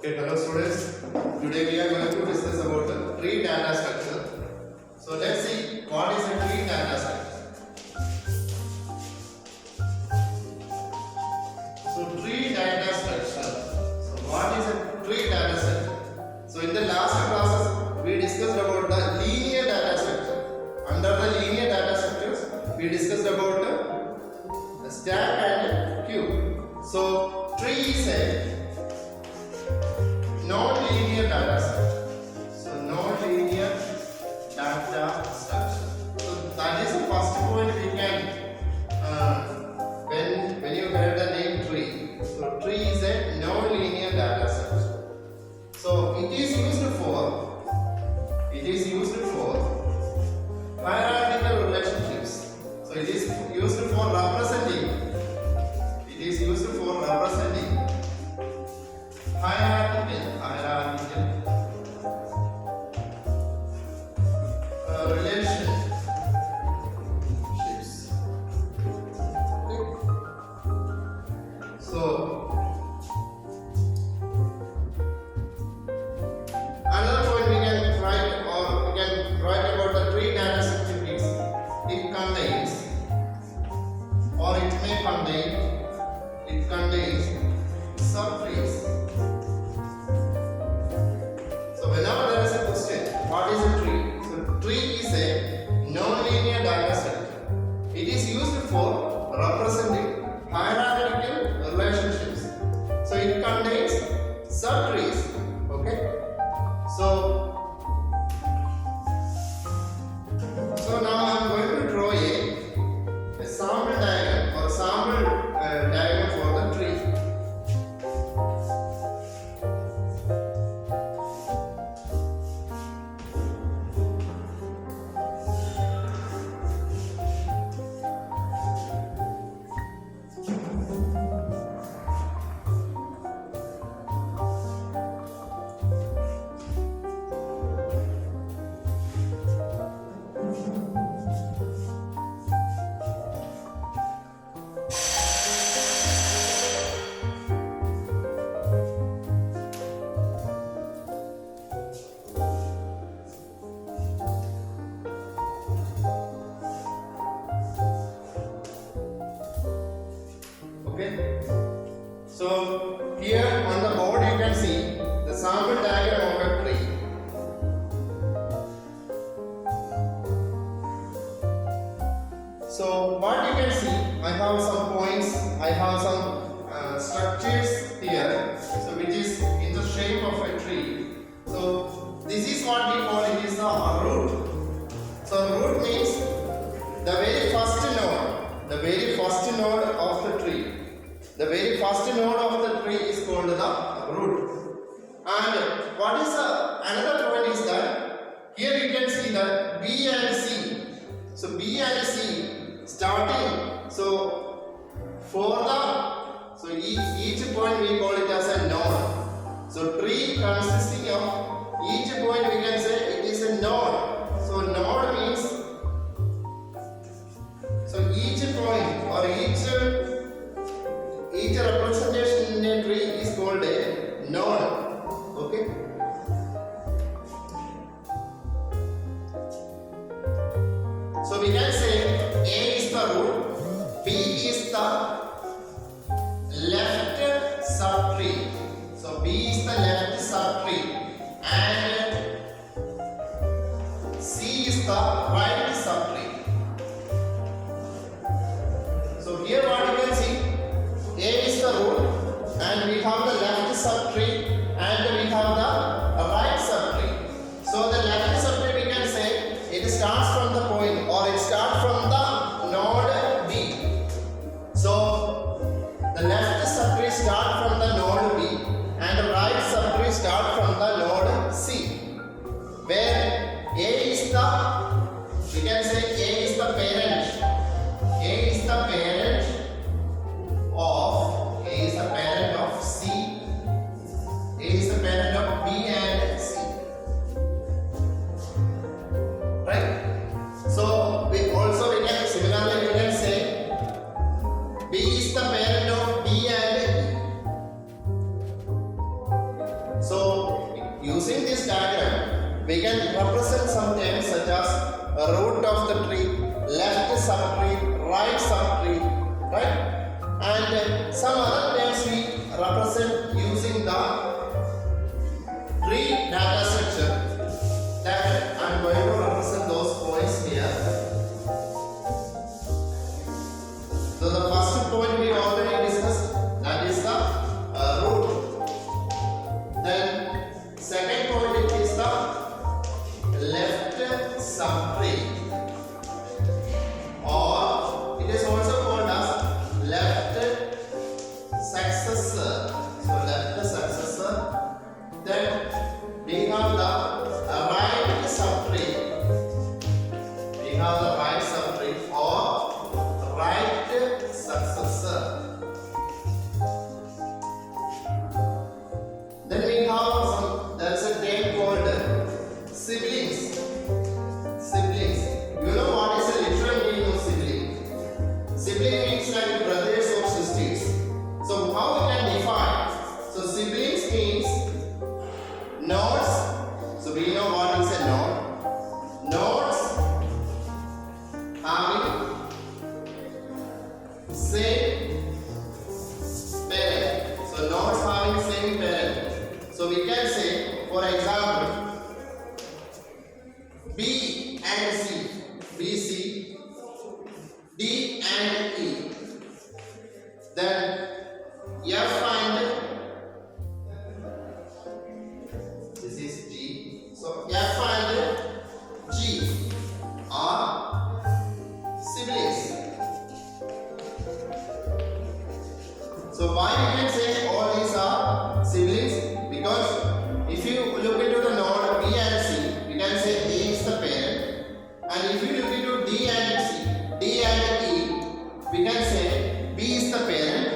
Okay, hello students. Today we are going to discuss about the tree data structure. So let's see what is a tree data structure. So tree data structure. So what is a tree data structure? So in the last classes we discussed about the linear data structure. Under the linear data structures we discussed about the stack and queue. So tree is a non-linear data structure. So non-linear data structure. So that is the first point we can when you heard the name tree. So tree is a non-linear data structure. So it is used for hierarchical relationships. So it is used for representing. It is used for representing hierarchical relationships. So another point we can write about the tree data structure is it contains or it may contains subtrees. So whenever there is a question, what is a tree? So tree is a non-linear data structure. It is used for representing hierarchical relationships. So it contains subtrees. Okay. So now I am going to draw a sample diagram or sample diagram for the tree. Okay. So here on the board you can see the sample diagram of a tree. So what you can see, I have some points, I have some structures here, so which is in the shape of a tree. So this is what we call it is the root. So root means the very first node of the tree. The very first node of the tree is called the root. And what is another point is that here you can see that B and C. So B and C starting. So each point we call it as a node. So tree consisting of each point we can say it is a node. So node means so each point or each representation in a tree is called a node. Okay. So we can say A is the root, B is the left subtree. So B is the left subtree and C is the right subtree. So here what you can see, A is the root and we have the left subtree and we have the right subtree. So the left subtree we can say it starts from the point or it starts from the node B. So the left subtree starts from the node B using this diagram, we can represent some terms such as root of the tree, left subtree, right subtree, right? And some other terms we represent using the tree data structure. That I am going to represent those points here. So the first point we already discussed, that is the root. Then second point it is the left subtree, or it is also called as left successor. So left successor. Then we have the right subtree. We have the right subtree or right successor. Then we have there is a term called siblings. Siblings. You know what is the literal meaning of sibling? Sibling means like brothers or sisters. So how we can define? So siblings means nodes. So we know what is a node. Nodes having same parent. So nodes having same parent. So we can say, for example, B and C, B, C, D and E. Then F and this is G. So F and G are siblings. So why we can say all these are siblings? Because if you look into the node B and C, we can say A is the parent. And if you look into D and C, D and E, we can say B is the parent.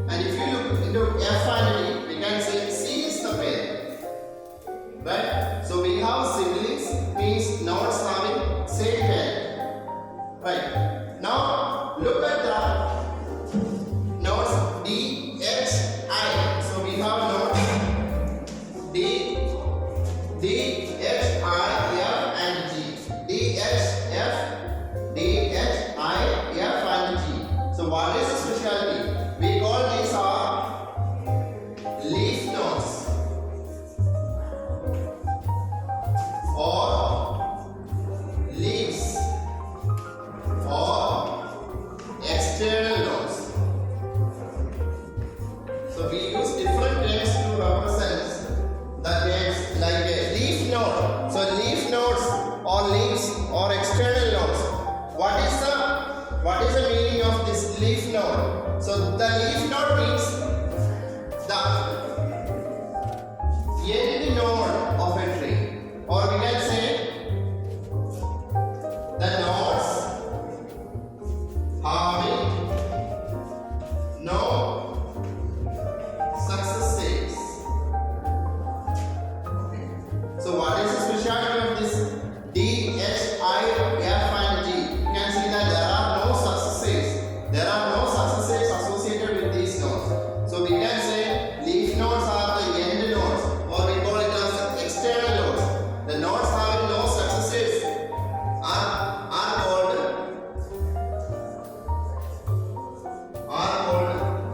And if you look into F and E, we can say C is the parent. Right? So we have siblings means nodes having same parent. Right? Now look at the nodes D, H, I. So we have nodes D, H, I, F and G. D, H, F, D, H, I, F and G. So what is the specialty? We call these are leaf nodes or leaves or external nodes. So we use different terms to represent the terms like a leaf node. So leaf nodes or leaves or external nodes. What is the meaning of this leaf node? So the leaf node means the end node of a tree, or we can say the nodes having no successors. So what is the specialty of this D, H, I, F and G? You can see that there are no successors. There are no successors associated with these nodes. So we can say leaf nodes are the end nodes, or we call it as external nodes. The nodes having no successors are called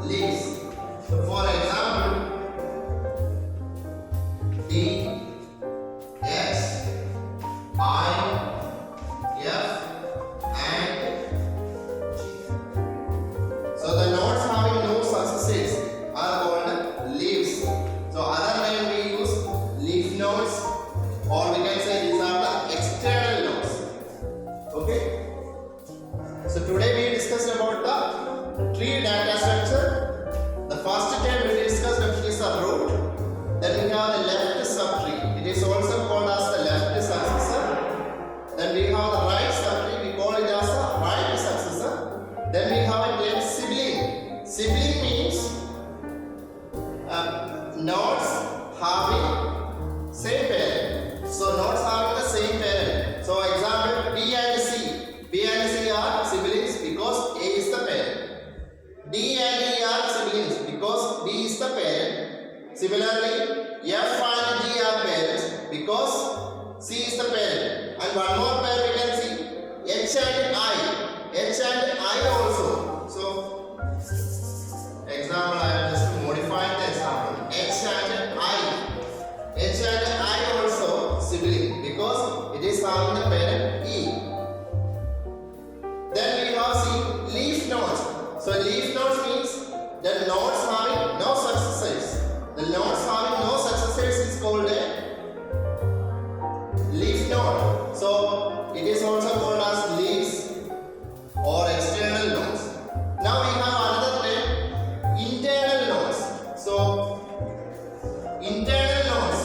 leaves. So for example, D, H, I, F and G. So the nodes having no successors are called leaves. So other name we use leaf nodes, or we can say these are the external nodes. Okay. So today we discussed about the tree data structure. The first term we discussed is the root. Then we have the left subtree. It is also called as the left successor. Then we have the right subtree. We call it as the right successor. Then we have a term sibling. Sibling means nodes having same parent. So nodes having the same parent. So example B and C. B and C are siblings because A is the parent. D and E are siblings because B is the parent. Similarly, F and G are parents. because C is the parent. And one more pair we can see H and I. H and I also. So example, I am just modifying the example. H and I. H and I also sibling because it is having the parent E. Then we have C leaf nodes. So leaf nodes means the nodes having no successors. The nodes having no successors is called a leaf node. So it is also called as leaves or external nodes. Now we have another name, internal nodes. So internal nodes.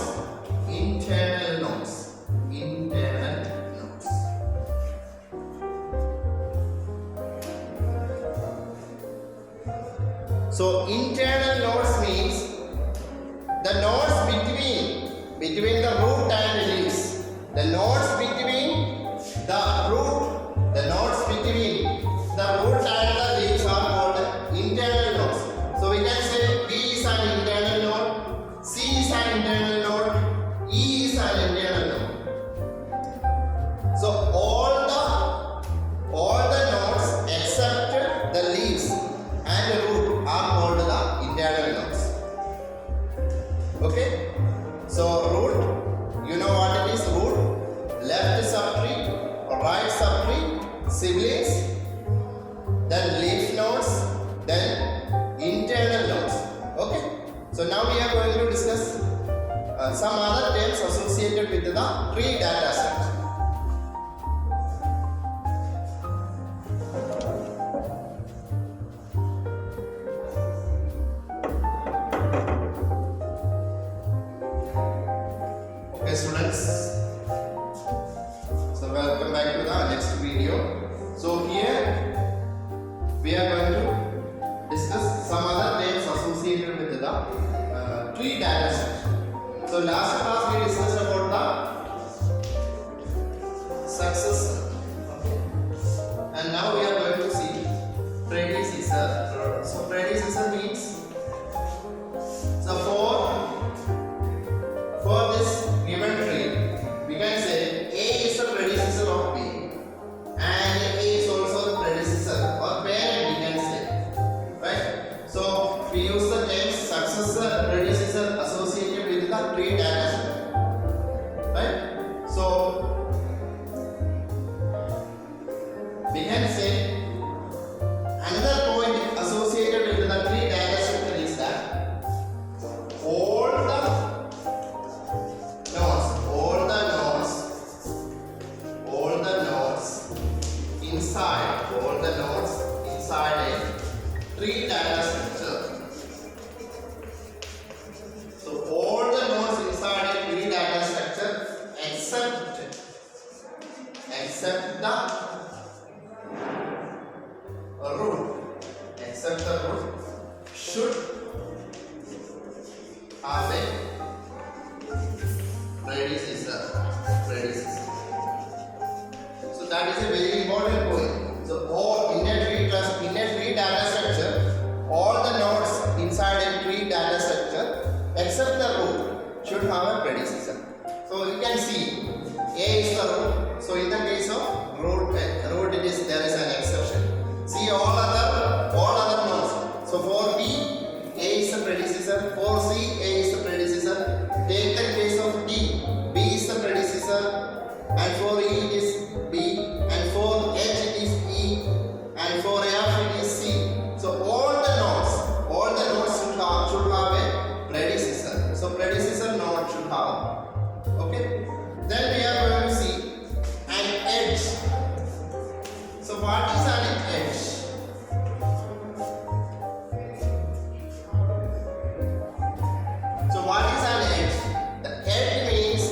So internal nodes means the nodes between the root and leaves. The nodes between the root and the leaves are called internal nodes. So we can say B is an internal node, C is an internal node, E is an internal node. So all the nodes except the leaves and the root are called the internal nodes. Okay? So root, you know what it is? Root, left subtree, right subtree, siblings, then leaf nodes, then internal nodes. Okay? So now we are going to discuss some other terms associated with the tree data structure. Okay students, so welcome back to the next video. So here we are going to discuss some other terms associated with the tree data structure. So last class we discussed about the successor, and now we are going to see predecessor. So predecessor means, so for this given tree, we can say A is the predecessor of B, and A is also the predecessor or parent, we can say, right? So we use the terms successor, predecessor associated with the tree data structure, right? So we can say another point associated with the tree data structure is that all the inside a tree data structure. So all the nodes inside a tree data structure except the root should have a predecessor. So that is a very important point. So all in a tree data structure, all the nodes inside a tree data structure except the root should have a predecessor. So you can see A is the root. So in the case of root it is, there is an exception. See all other nodes. So for B, A is the predecessor. For C, A is the predecessor. Take the case of D, B is the predecessor, and for E it is B, and for H it is E, and for F it is C. So all the nodes should have a predecessor. So predecessor node should have. Okay. Then we are going to see an edge. So what is an edge? So what is an edge? The edge means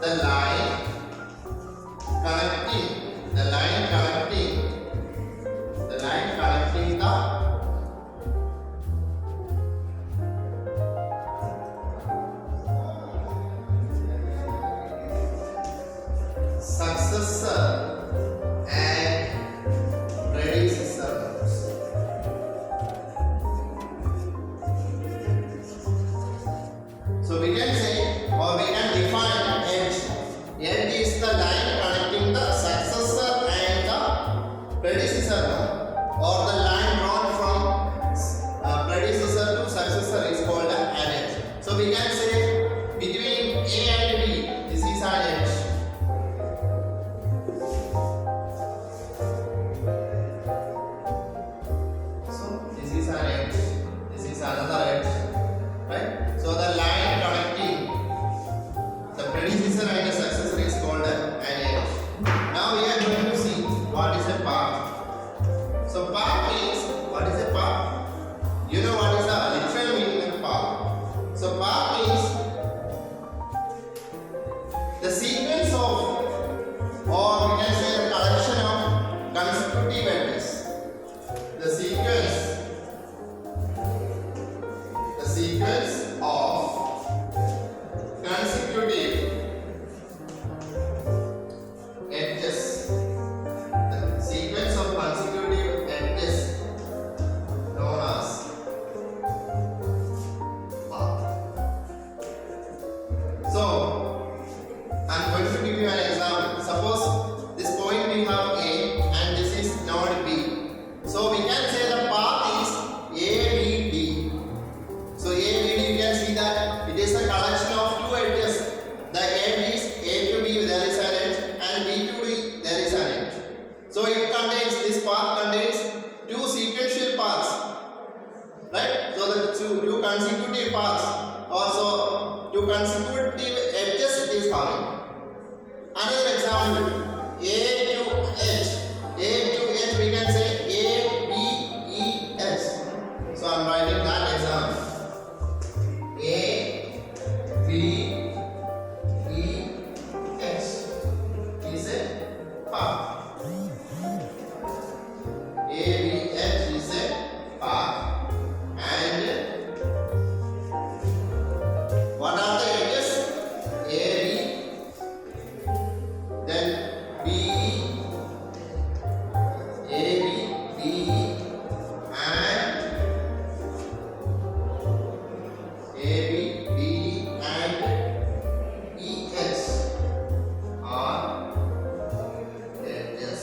the line connecting the successor and predecessor nodes. So we can say, or we can sequence of consecutive edges. The sequence of consecutive edges known as path. So, I'm going to give you an example. Suppose this point we have A and this is node B. So we can say the path is ABD. So ABD, you can see that it is a collection of two edges. The edge is A to B, there is an edge, and B to D, there is an edge. So it contains, this path contains two sequential paths, right? So the two consecutive paths, also two consecutive edges it is having. Another example, A to H. A to H, we can say A, B, E, H. So I'm writing that example. A, B, E, H is a path. A, B, H is a path. And what are the edges? A, B, then B, A, B, B, and A, B, B, and E, H are edges.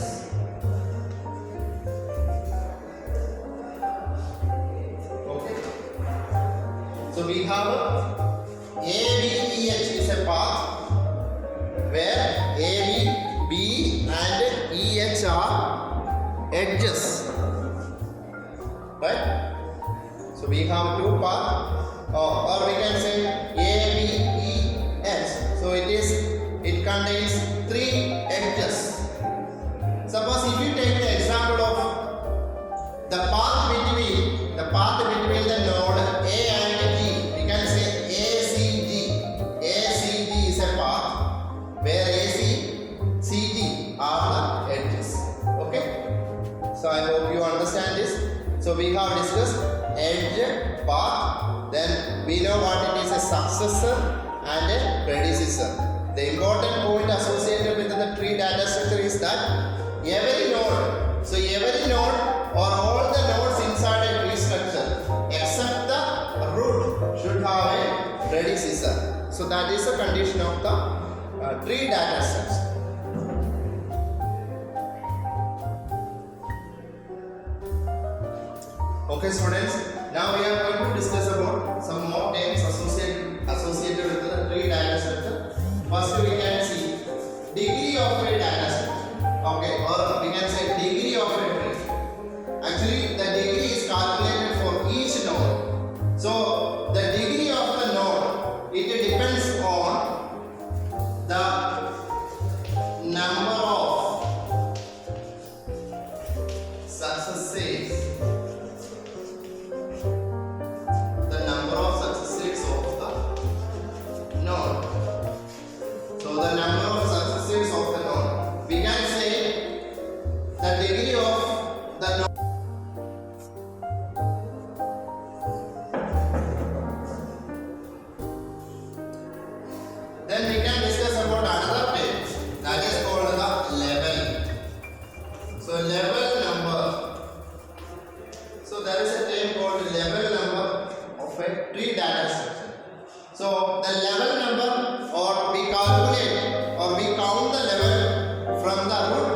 Okay. So we have A, B, E, H is a path where A, B, B, and E, H are edges. Right? So we have two paths, or we can say A, B, E, H. So it contains three edges. Suppose if you take the example of the path between the node A and G, we can say ACG. ACG is a path where AC, CG are the edges. Okay? So I hope you understand this. So we have discussed edge, path, then we know what it is, a successor and a predecessor. The important point associated with the tree data structure is that every node or all the nodes inside a tree structure except the root should have a predecessor. So that is the condition of the tree data structure. Okay students, now we are going to discuss about some more terms associated with the tree data structure. First we can see degree of a data structure. Okay, or we can say degree of a tree. Actually the degree is calculated for each node. So the degree of the node, it depends on the number of successives. So the number of successives of the node, we can say the degree of the node. Then we can discuss about another term that is called the level. So level number. So there is a term called level number of a tree data structure. So the level number, or we calculate or we count the level from the root